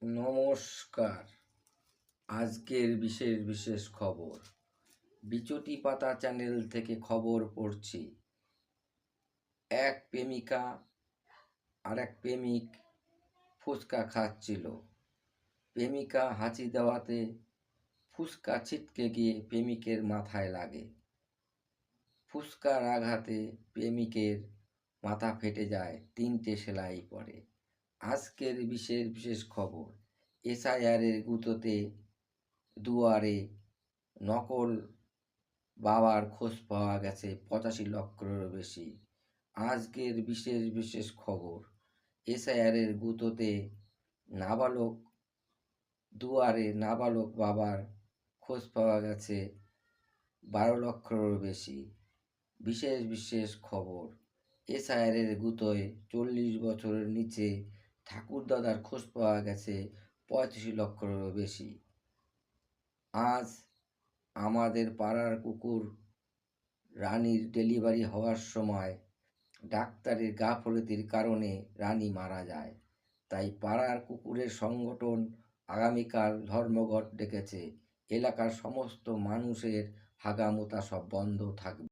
নমস্কার। আজকের বিশেষ বিশেষ খবর বিচটি পাতা চ্যানেল থেকে খবর পড়ছি। এক প্রেমিকা আর এক প্রেমিক ফুচকা খাচ্ছিল। প্রেমিকা হাঁচি দেওয়াতে ফুচকা ছিটকে গিয়ে প্রেমিকের মাথায় লাগে। ফুচকার আঘাতে প্রেমিকের মাথা ফেটে যায়, 3টে সেলাই পড়ে। আজকের বিশেষ বিশেষ খবর এসআইআরের গুঁতোতে দুয়ারে নকল বাবার খোঁজ পাওয়া গেছে 85 লক্ষেরও বেশি। আজকের বিশেষ বিশেষ খবর এসআইআরের গুঁতোতে নাবালক বাবার খোঁজ পাওয়া গেছে 12 লক্ষেরও বেশি। বিশেষ বিশেষ খবর এসআইআরের গুঁতোয় 40 বছরের নিচে ঠাকুরদাদার খোঁজ পাওয়া গেছে 35 লক্ষেরও বেশি। আজ আমাদের পাড়ার কুকুর রানীর ডেলিভারি হওয়ার সময় ডাক্তারের গাফিলতির কারণে রানী মারা যায়। তাই পাড়ার কুকুরের সংগঠন আগামীকাল ধর্মঘট ডেকেছে। এলাকার সমস্ত মানুষের হাগামোতা সব বন্ধ থাকবে।